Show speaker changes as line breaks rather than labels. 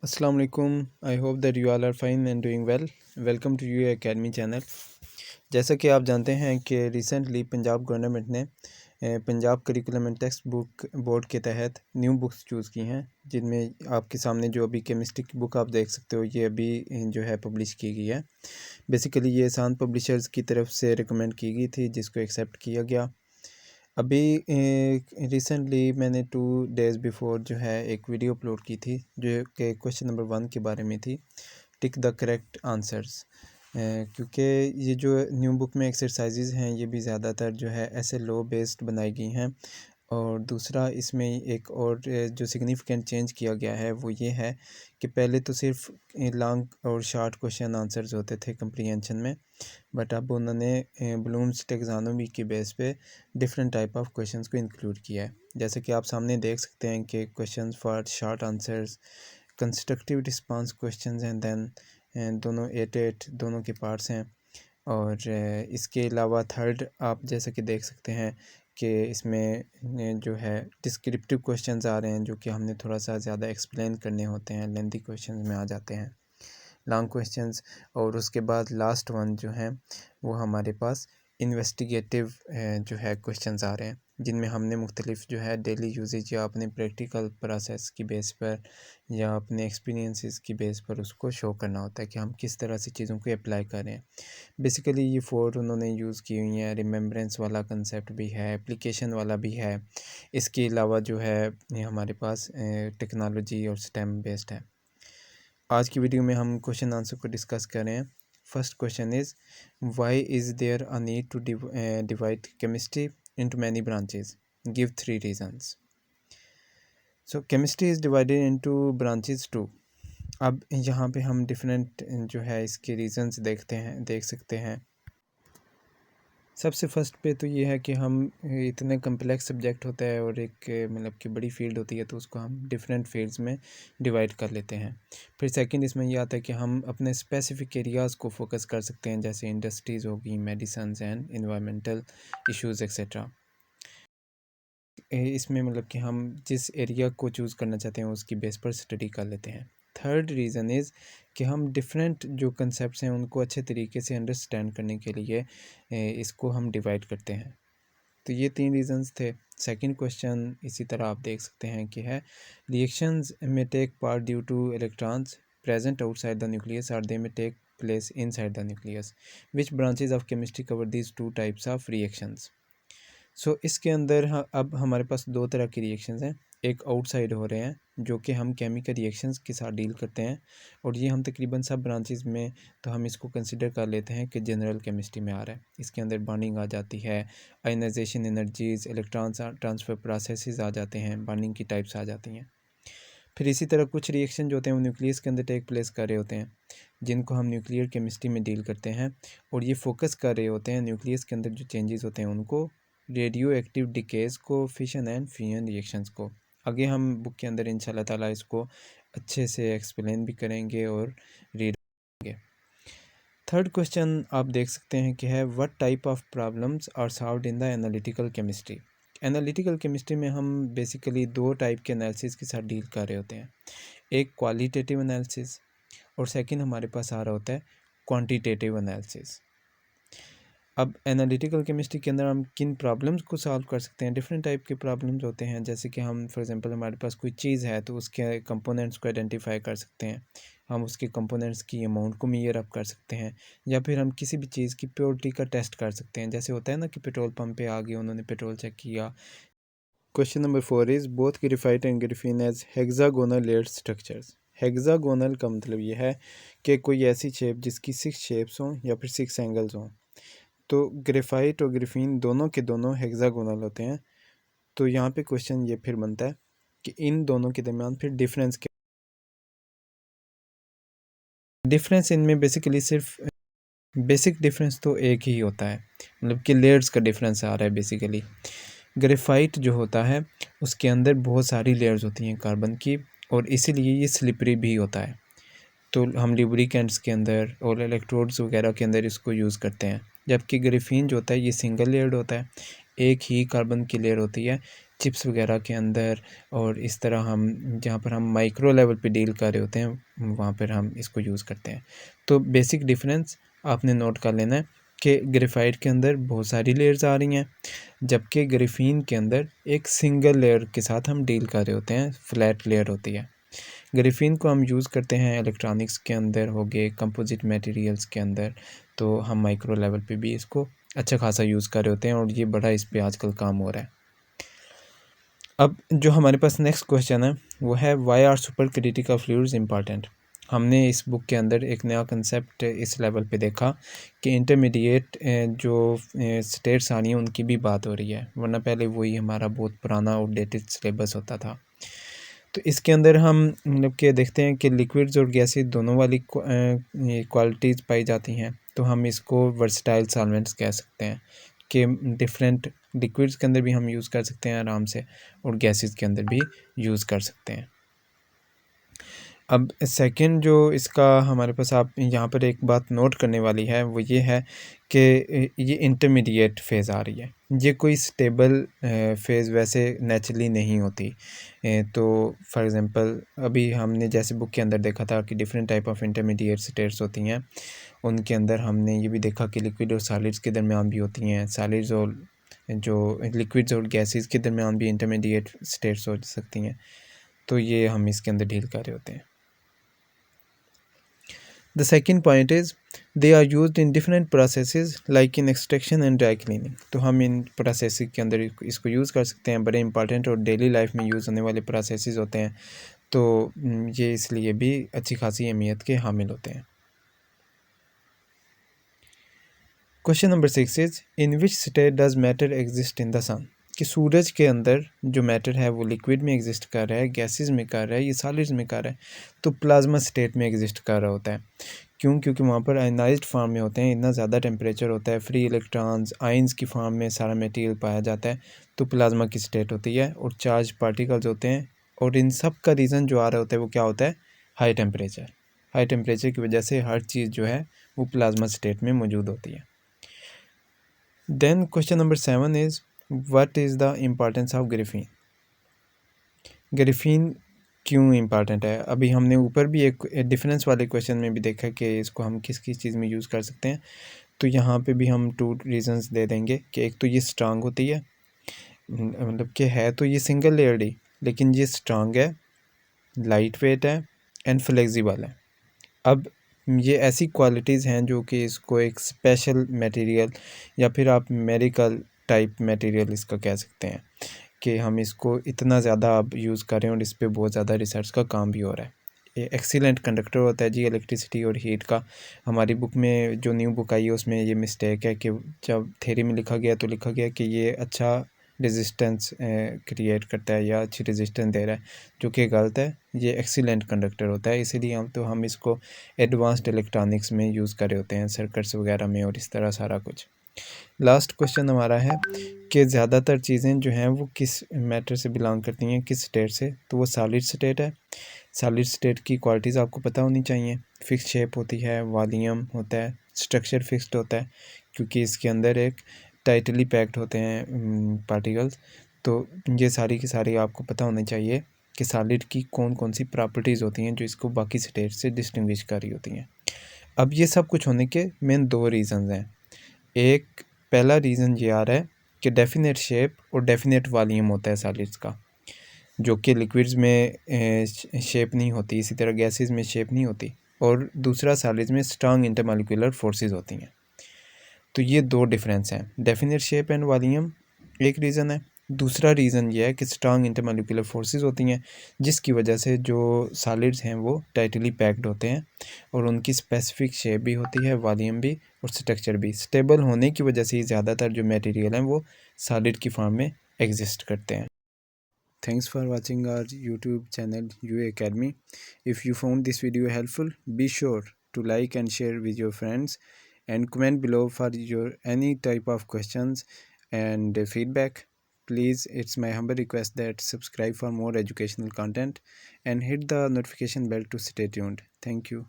Assalamu alaikum. I hope that you all are fine and doing well. Welcome to UA Academy channel. जैसा कि आप जानते हैं कि रिसेंटली पंजाब गवर्नमेंट ने Punjab curriculum and text book board के तहत न्यू बुक्स चूज़ की हैं, जिनमें आपके सामने जो अभी केमिस्ट्री की बुक आप देख सकते हो, ये अभी जो है पब्लिश की गई है। बेसिकली ये एहसान पब्लिशर्स की तरफ से रिकमेंड की गई थी, जिसको एक्सेप्ट किया गया। अभी रिसेंटली मैंने 2 डेज़ बिफोर जो है एक वीडियो अपलोड की थी, जो कि क्वेश्चन नंबर 1 के बारे में थी, टिक द करेक्ट आंसर्स। क्योंकि ये जो न्यू बुक में एक्सरसाइजेज़ हैं, ये भी ज़्यादातर जो है ऐसे लॉ बेस्ड बनाई गई हैं। और दूसरा इसमें एक और जो सिग्निफिकेंट चेंज किया गया है वो ये है कि पहले तो सिर्फ लॉन्ग और शॉर्ट क्वेश्चन आंसर्स होते थे कंप्रीहेंशन में, बट अब उन्होंने ब्लूम्स टेक्सोनोमी की बेस पे डिफरेंट टाइप ऑफ क्वेश्चंस को इंक्लूड किया है। जैसे कि आप सामने देख सकते हैं कि questions for short answers, constructive response questions and then दोनों 8 दोनों के पार्ट्स हैं। और इसके अलावा थर्ड आप जैसा कि देख सकते हैं कि इसमें जो है डिस्क्रिप्टिव क्वेश्चंस आ रहे हैं, जो कि हमने थोड़ा सा ज़्यादा एक्सप्लेन करने होते हैं, लेंथी क्वेश्चंस में आ जाते हैं लॉन्ग क्वेश्चंस। और उसके बाद लास्ट वन जो है वो हमारे पास इन्वेस्टिगेटिव जो है क्वेश्चंस आ रहे हैं, जिनमें हमने मुख्तलिफ जो है डेली यूजेज या अपने प्रैक्टिकल प्रोसेस की बेस पर या अपने एक्सपीरियंसेस की बेस पर उसको शो करना होता है कि हम किस तरह से चीज़ों को अप्लाई कर रहे हैं। बेसिकली ये 4 उन्होंने यूज़ की हुई हैं। रिमेम्बरेंस वाला कंसेप्ट भी है, एप्लीकेशन वाला भी है। इसके अलावा जो है ये हमारे पास टेक्नोलॉजी और स्टेम बेस्ड है। आज की वीडियो में हम क्वेश्चन आंसर को डिस्कस कर रहे हैं। First question is why is there a need to divide chemistry into many branches, give 3 reasons. So chemistry is divided into branches 2। अब यहाँ पे हम डिफरेंट जो है इसके रीजंस देख सकते हैं। सबसे फर्स्ट पे तो ये है कि हम इतने कम्प्लेक्स सब्जेक्ट होता है और एक मतलब कि बड़ी फील्ड होती है, तो उसको हम डिफरेंट फील्ड्स में डिवाइड कर लेते हैं। फिर सेकंड इसमें ये आता है कि हम अपने स्पेसिफिक एरियाज़ को फोकस कर सकते हैं, जैसे इंडस्ट्रीज़ होगी, medicine and environmental issues etcetera. इसमें मतलब कि हम जिस एरिया को चूज़ करना चाहते हैं उसकी बेस पर स्टडी कर लेते हैं। थर्ड रीज़न इज़ कि हम डिफरेंट जो कंसेप्ट्स हैं उनको अच्छे तरीके से अंडरस्टैंड करने के लिए इसको हम डिवाइड करते हैं। तो ये 3 रीज़न्स थे। सेकंड क्वेश्चन इसी तरह आप देख सकते हैं कि है रिएक्शंस में take part due to electrons present outside the nucleus or they may take place inside the nucleus, which branches of chemistry cover these 2 types of reactions. So इसके अंदर अब हमारे पास 2 तरह की रिएक्शंस हैं। एक आउटसाइड हो रहे हैं, जो कि हम केमिकल रिएक्शंस के साथ डील करते हैं, और ये हम तकरीबन सब ब्रांचेस में तो हम इसको कंसिडर कर लेते हैं कि जनरल केमिस्ट्री में आ रहा है। इसके अंदर बॉन्डिंग आ जाती है, ionization energies, electron transfer processes आ जाते हैं, बॉन्डिंग की टाइप्स आ जाती हैं। फिर इसी तरह कुछ रिएक्शन जो होते हैं वो न्यूक्लियस के अंदर टेक प्लेस कर रहे होते हैं, जिनको हम न्यूक्लियर केमिस्ट्री में डील करते हैं, और ये फोकस कर रहे होते हैं न्यूक्लियस के अंदर जो चेंजेस होते हैं उनको, रेडियो एक्टिव डिकेज़ को, फिशन एंड फ्यूजन रिएक्शंस को। आगे हम बुक के अंदर इंशाल्लाह ताला इसको अच्छे से एक्सप्लेन भी करेंगे और रीड करेंगे। थर्ड क्वेश्चन आप देख सकते हैं कि है what type of problems are solved in the analytical chemistry. Analytical chemistry में हम बेसिकली 2 टाइप के एनालिसिस के साथ डील कर रहे होते हैं। एक क्वालिटेटिव एनालिसिस और सेकंड हमारे पास आ रहा होता है क्वांटिटेटिव एनालिसिस। अब एनालिटिकल केमिस्ट्री के अंदर हम किन प्रॉब्लम्स को सॉल्व कर सकते हैं, डिफरेंट टाइप के प्रॉब्लम्स होते हैं। जैसे कि हम फॉर एग्जांपल हमारे पास कोई चीज़ है तो उसके कंपोनेंट्स को आइडेंटिफाई कर सकते हैं, हम उसके कंपोनेंट्स की अमाउंट को मेजर अप कर सकते हैं, या फिर हम किसी भी चीज़ की प्योरिटी का टेस्ट कर सकते हैं। जैसे होता है ना कि पेट्रोल पंप पे आ गए, उन्होंने पेट्रोल चेक किया। Question number 4 is both graphite and graphene as hexagonal layered structures. Hexagonal का मतलब ये है कि कोई ऐसी शेप जिसकी 6 शेप्स हों या फिर 6 एंगल्स हों। तो ग्रेफाइट और ग्राफीन दोनों के दोनों हेक्सागोनल होते हैं। तो यहाँ पे क्वेश्चन ये फिर बनता है कि इन दोनों के दरमियान फिर डिफरेंस क्या। डिफरेंस इनमें बेसिकली सिर्फ बेसिक डिफरेंस तो एक ही होता है, मतलब कि लेयर्स का डिफरेंस आ रहा है बेसिकली। ग्रेफाइट जो होता है उसके अंदर बहुत सारी लेयर्स होती हैं कार्बन की, और इसीलिए ये स्लिपरी भी होता है। तो हम लुब्रिकेंट्स के अंदर और इलेक्ट्रोड्स वगैरह के अंदर इसको यूज़ करते हैं। जबकि ग्राफीन जो होता है ये सिंगल लेयर्ड होता है, एक ही कार्बन की लेयर होती है चिप्स वगैरह के अंदर, और इस तरह हम जहाँ पर हम माइक्रो लेवल पे डील कर रहे होते हैं वहाँ पर हम इसको यूज़ करते हैं। तो बेसिक डिफरेंस आपने नोट कर लेना है कि ग्रेफाइट के अंदर बहुत सारी लेयर्स आ रही हैं, जबकि ग्राफीन के अंदर एक सिंगल लेयर के साथ हम डील कर रहे होते हैं, फ्लैट लेयर होती है। ग्राफीन को हम यूज़ करते हैं इलेक्ट्रॉनिक्स के अंदर, हो गए कंपोजिट मटेरियल्स के अंदर, तो हम माइक्रो लेवल पे भी इसको अच्छा खासा यूज़ कर रहे होते हैं और ये बड़ा इस पे आजकल काम हो रहा है। अब जो हमारे पास नेक्स्ट क्वेश्चन है वो है why are super critical fluids important. हमने इस बुक के अंदर एक नया कंसेप्ट इस लेवल पे देखा कि इंटरमीडिएट जो स्टेट्स आनी है उनकी भी बात हो रही है, वरना पहले वही हमारा बहुत पुराना आउटडेटेड सिलेबस होता था। तो इसके अंदर हम मतलब कि देखते हैं कि लिक्विड्स और गैसेस दोनों वाली क्वालिटीज़ पाई जाती हैं, तो हम इसको वर्सटाइल सॉल्वेंट्स कह सकते हैं कि डिफरेंट लिक्विड्स के अंदर भी हम यूज़ कर सकते हैं आराम से, और गैसेस के अंदर भी यूज़ कर सकते हैं। अब सेकंड जो इसका हमारे पास आप यहाँ पर एक बात नोट करने वाली है वो ये है कि ये इंटरमीडिएट फ़ेज़ आ रही है, ये कोई स्टेबल फ़ेज़ वैसे नेचुरली नहीं होती। तो फॉर एग्ज़ाम्पल अभी हमने जैसे बुक के अंदर देखा था कि different type of intermediate states होती हैं, उनके अंदर हमने ये भी देखा कि लिक्विड और सॉलिड्स के दरमियान भी होती हैं, सॉलिड्स और जो लिक्विड्स और गैसेस के दरमियान भी इंटरमीडिएट स्टेट्स हो सकती हैं, तो ये हम इसके अंदर डील कर रहे होते हैं। The second point is they are used in different processes like in extraction and dry cleaning। तो हम इन प्रोसेस के अंदर इसको यूज़ कर सकते हैं, बड़े इंपॉर्टेंट और डेली लाइफ में यूज़ होने वाले प्रोसेसेस होते हैं, तो ये इसलिए भी अच्छी खासी अहमियत के हामिल होते हैं। Question number 6 is in which state does matter exist in the sun. कि सूरज के अंदर जो मैटर है वो लिक्विड में एग्जिस्ट कर रहा है, गैसेस में कर रहा है, ये सॉलिड्स में कर रहा है, तो प्लाज्मा स्टेट में एग्जिस्ट कर रहा होता है। क्यों? क्योंकि वहाँ पर आयनाइज्ड फॉर्म में होते हैं, इतना ज़्यादा टेम्परेचर होता है, फ्री इलेक्ट्रॉन्स आइंस की फॉर्म में सारा मटेरियल पाया जाता है, तो प्लाज्मा की स्टेट होती है, और चार्ज पार्टिकल्स होते हैं, और इन सब का रीज़न जो आ रहा होता है वो क्या होता है? High temperature. हाई टेम्परेचर की वजह से हर चीज़ जो है वो प्लाज्मा स्टेट में मौजूद होती है। Then question number 7 is what is the importance of graphene. Graphene क्यों इम्पॉर्टेंट है? अभी हमने ऊपर भी एक डिफरेंस वाले क्वेश्चन में भी देखा कि इसको हम किस किस चीज़ में यूज़ कर सकते हैं, तो यहाँ पे भी हम 2 रीज़न्स दे देंगे कि एक तो ये स्ट्रांग होती है, मतलब कि है तो ये सिंगल लेयर्ड ही, लेकिन ये स्ट्रांग है, लाइट वेट है एंड फ्लेक्सिबल है। अब ये ऐसी क्वालिटीज़ हैं जो कि इसको एक स्पेशल मटेरियल या फिर आप मेडिकल टाइप मटेरियल इसका कह सकते हैं कि हम इसको इतना ज़्यादा अब यूज़ कर रहे हैं और इस पे बहुत ज़्यादा रिसर्च का काम भी हो रहा है। ये एक्सीलेंट कंडक्टर होता है जी इलेक्ट्रिसिटी और हीट का। हमारी बुक में जो न्यू बुक आई है उसमें ये मिस्टेक है कि जब थ्योरी में लिखा गया तो लिखा गया कि ये अच्छा रेजिस्टेंस क्रिएट करता है या अच्छी रेजिस्टेंस दे रहा है, जो कि गलत है। ये एक्सीलेंट कंडक्टर होता है, इसीलिए हम इसको एडवांस्ड इलेक्ट्रॉनिक्स में यूज़ कर रहे होते हैं, सर्किट्स वगैरह में और इस तरह सारा कुछ। लास्ट क्वेश्चन हमारा है कि ज़्यादातर चीज़ें जो हैं वो किस मैटर से बिलोंग करती हैं, किस स्टेट से, तो वो सॉलिड स्टेट है। सॉलिड स्टेट की क्वालिटीज़ आपको पता होनी चाहिए, फिक्स शेप होती है, वॉल्यूम होता है, स्ट्रक्चर फिक्स्ड होता है, क्योंकि इसके अंदर एक टाइटली पैक्ड होते हैं पार्टिकल्स। तो ये सारी की सारी आपको पता होनी चाहिए कि सॉलिड की कौन कौन सी प्रॉपर्टीज़ होती हैं जो इसको बाकी स्टेट से डिस्टिंग्विश कर रही होती हैं। अब ये सब कुछ होने के मेन 2 रीज़न्स हैं। एक पहला रीज़न ये आ रहा है कि डेफिनेट शेप और डेफिनेट वॉल्यूम होता है सॉलिड्स का, जो कि लिक्विड्स में शेप नहीं होती, इसी तरह गैसेस में शेप नहीं होती, और दूसरा सॉलिड्स में स्ट्रांग इंटरमॉलिक्यूलर फोर्सेस होती हैं। तो ये 2 डिफरेंस हैं, डेफिनेट शेप एंड वॉल्यूम एक रीज़न है। दूसरा रीज़न ये है कि स्ट्रांग इंटरमॉलिक्यूलर फोर्सेस होती हैं, जिसकी वजह से जो सॉलिड्स हैं वो टाइटली पैक्ड होते हैं और उनकी स्पेसिफिक शेप भी होती है, वॉल्यूम भी और स्ट्रक्चर भी। स्टेबल होने की वजह से ही ज़्यादातर जो मटेरियल हैं वो सॉलिड की फॉर्म में एग्जिस्ट करते हैं। Thanks for watching our YouTube channel UA Academy. If you found this video helpful, be sure to like and share with your friends and comment below for your any type of questions and feedback. Please, it's my humble request that subscribe for more educational content and hit the notification bell to stay tuned. Thank you.